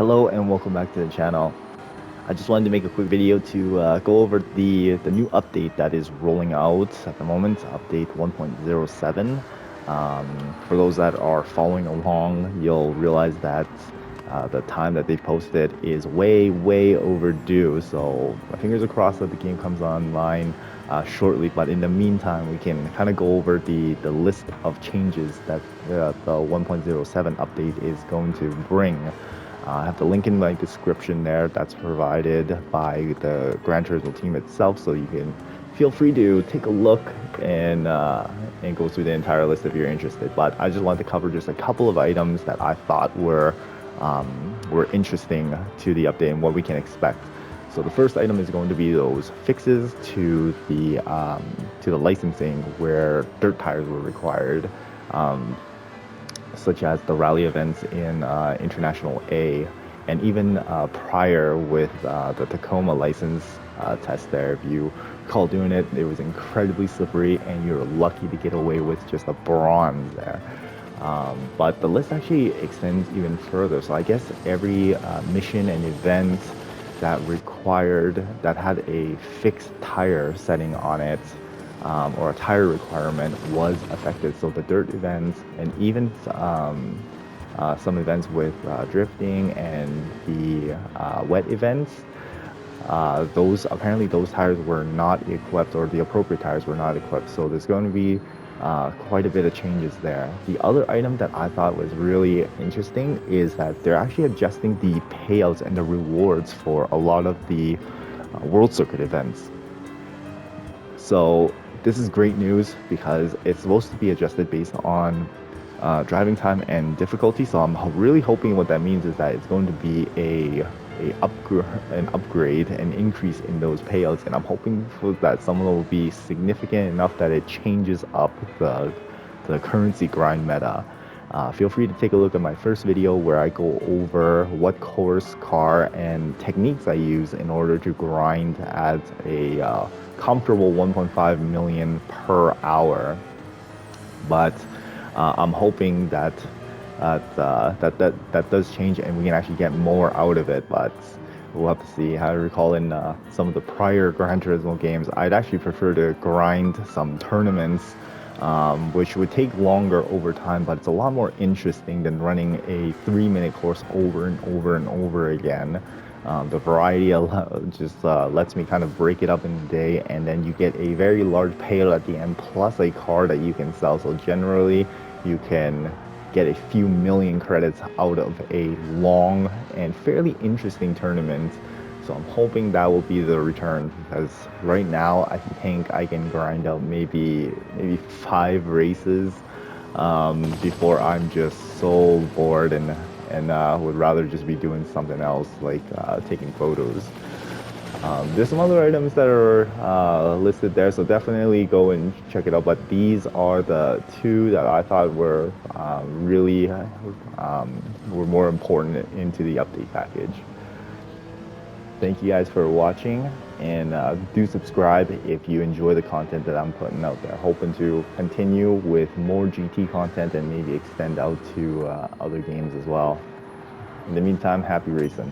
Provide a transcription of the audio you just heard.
Hello and welcome back to the channel. I just wanted to make a quick video to go over the new update that is rolling out at the moment, update 1.07. For those that are following along, you'll realize that the time that they posted is way overdue. So my fingers are crossed that the game comes online shortly. But in the meantime, we can kind of go over the list of changes that the 1.07 update is going to bring. I have the link in my description there. That's provided by the Gran Turismo team itself, so you can feel free to take a look and go through the entire list if you're interested. But I just wanted to cover just a couple of items that I thought were interesting to the update and what we can expect. So the first item is going to be those fixes to the licensing where dirt tires were required. Such as the rally events in International A, and even prior with the Tacoma license test there. If you recall doing it, it was incredibly slippery, and you're lucky to get away with just a bronze there. But the list actually extends even further. So I guess every mission and event that had a fixed tire setting on it, or a tire requirement, was affected. So the dirt events and even some events with drifting and the wet events, those tires were not equipped, or the appropriate tires were not equipped. So there's going to be quite a bit of changes there. The other item that I thought was really interesting is that they're actually adjusting the payouts and the rewards for a lot of the World Circuit events. So this is great news because it's supposed to be adjusted based on driving time and difficulty. So I'm really hoping what that means is that it's going to be an upgrade, an increase in those payouts, and I'm hoping that some of them will be significant enough that it changes up the currency grind meta. Feel free to take a look at my first video where I go over what course, car, and techniques I use in order to grind at a comfortable 1.5 million per hour. But I'm hoping that that does change and we can actually get more out of it. But we'll have to see. I recall in some of the prior Gran Turismo games, I'd actually prefer to grind some tournaments, which would take longer over time, but it's a lot more interesting than running a 3-minute course over and over again. The variety just lets me kind of break it up in a day, and then you get a very large payout at the end, plus a car that you can sell. So generally, you can get a few million credits out of a long and fairly interesting tournament. So I'm hoping that will be the return, because right now I think I can grind out maybe 5 races before I'm just so bored and would rather just be doing something else, like taking photos. There's some other items that are listed there, so definitely go and check it out. But these are the 2 that I thought were really were more important into the update package. Thank you guys for watching, and do subscribe if you enjoy the content that I'm putting out there. Hoping to continue with more GT content and maybe extend out to other games as well. In the meantime, happy racing.